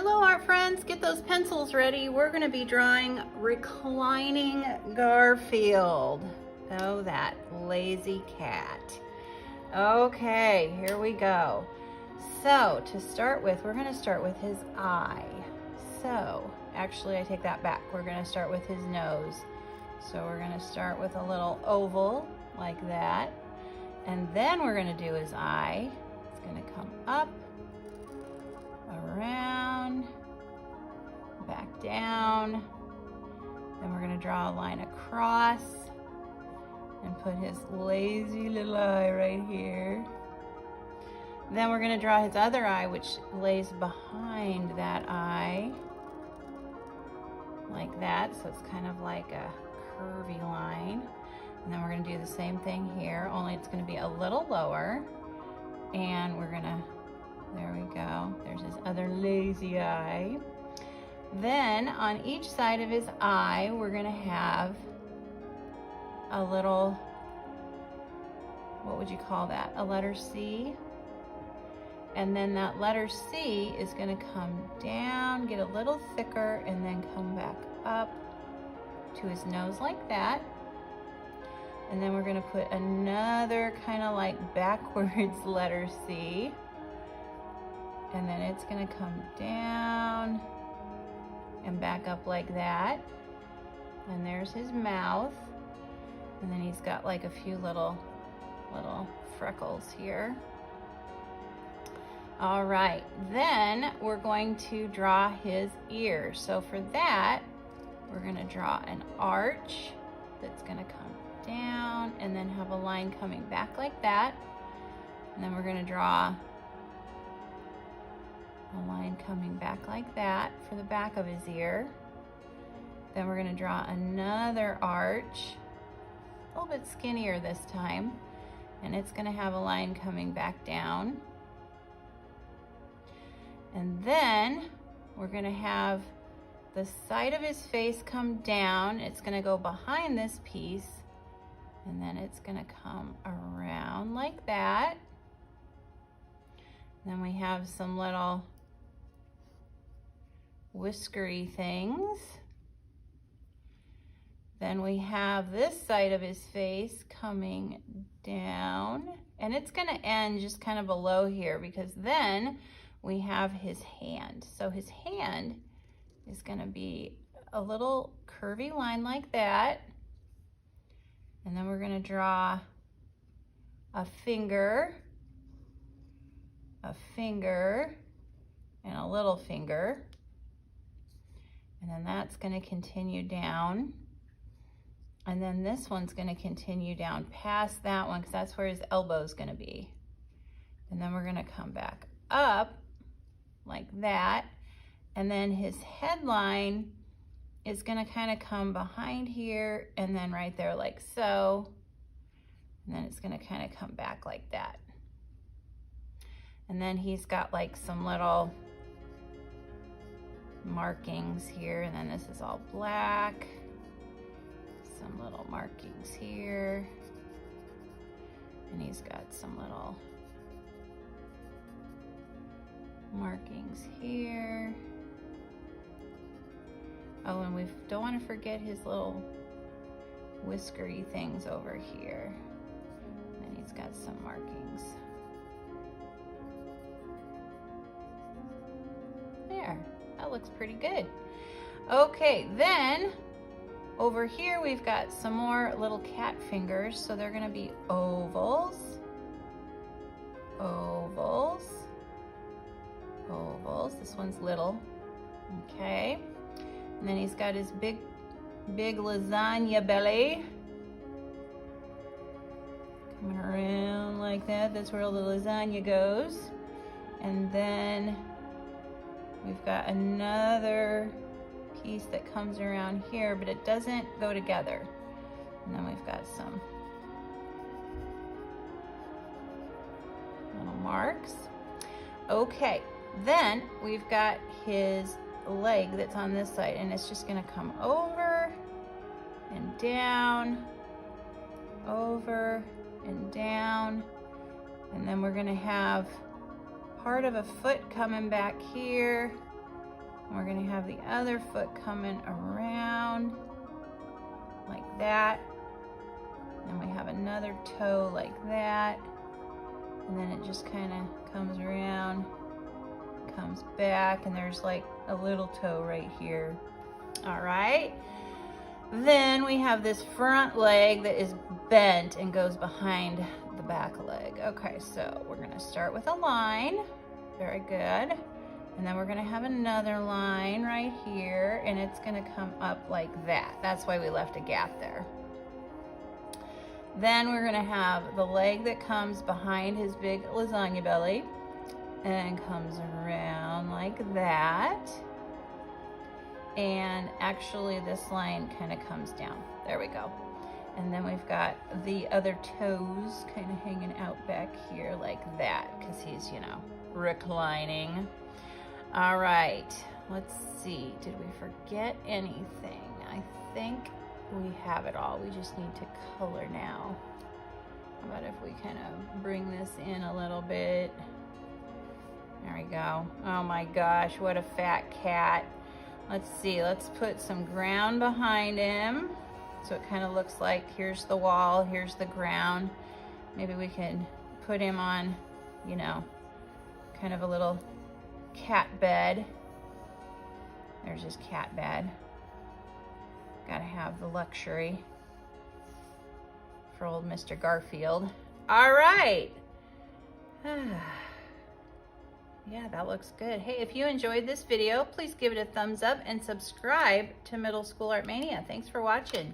Hello art friends, get those pencils ready. We're going to be drawing Reclining Garfield. Oh, that lazy cat. Okay, here we go. So to start with, we're going to start with his eye. So actually I take that back. We're going to start with his nose. So we're going to start with a little oval like that. And then we're going to do his eye. It's going to come up, around, back down. Then we're going to draw a line across and put his lazy little eye right here. Then we're going to draw his other eye, which lays behind that eye like that. So it's kind of like a curvy line. And then we're going to do the same thing here, only it's going to be a little lower. And we're going to, there we go, there's his other lazy eye. Then on each side of his eye, we're going to have a little, what would you call that? A letter C. And then that letter C is going to come down, get a little thicker, and then come back up to his nose like that. And then we're going to put another kind of like backwards letter C. And then it's going to come down and back up like that. And there's his mouth. And then he's got like a few little freckles here. All right, then we're going to draw his ear. So for that, we're going to draw an arch that's going to come down and then have a line coming back like that. And then we're going to draw a line coming back like that for the back of his ear. Then we're going to draw another arch, a little bit skinnier this time, and it's going to have a line coming back down. And then we're going to have the side of his face come down. It's going to go behind this piece, and then it's going to come around like that. Then we have some little whiskery things. Then we have this side of his face coming down, and it's going to end just kind of below here because then we have his hand. So his hand is going to be a little curvy line like that. And then we're going to draw a finger, and a little finger. And then that's going to continue down. And then this one's going to continue down past that one because that's where his elbow is going to be. And then we're going to come back up like that. And then his headline is going to kind of come behind here and then right there like so. And then it's going to kind of come back like that. And then he's got like some little markings here, and then this is all black. Some little markings here. And he's got some little markings here. Oh, and we don't want to forget his little whiskery things over here. And he's got some markings. There, that looks pretty good. Okay, then over here we've got some more little cat fingers. So they're going to be ovals, ovals, ovals. This one's little. Okay. And then he's got his big lasagna belly. Coming around like that. That's where all the lasagna goes. And then we've got another piece that comes around here, but it doesn't go together. And then we've got some little marks. Okay, then we've got his leg that's on this side, and it's just going to come over and down, over and down, and then we're going to have part of a foot coming back here We're gonna have the other foot coming around like that. And we have another toe like that. And then it just kind of comes around, comes back, and there's like a little toe right here. All right. Then we have this front leg that is bent and goes behind the back leg. Okay, so we're gonna start with a line. Very good. And then we're gonna have another line right here, and it's gonna come up like that. That's why we left a gap there. Then we're gonna have the leg that comes behind his big lasagna belly and comes around like that. And actually this line kind of comes down. There we go. And then we've got the other toes kind of hanging out back here like that, because he's, you know, reclining. All right, let's see. Did we forget anything? I think we have it all. We just need to color now. How about if we kind of bring this in a little bit? There we go. Oh my gosh, what a fat cat. Let's see, let's put some ground behind him. So it kind of looks like here's the wall, here's the ground. Maybe we can put him on, you know, kind of a little cat bed. There's his cat bed. Gotta have the luxury for old Mr. Garfield. All right. Yeah, that looks good. Hey, if you enjoyed this video, please give it a thumbs up and subscribe to Middle School Art Mania. Thanks for watching.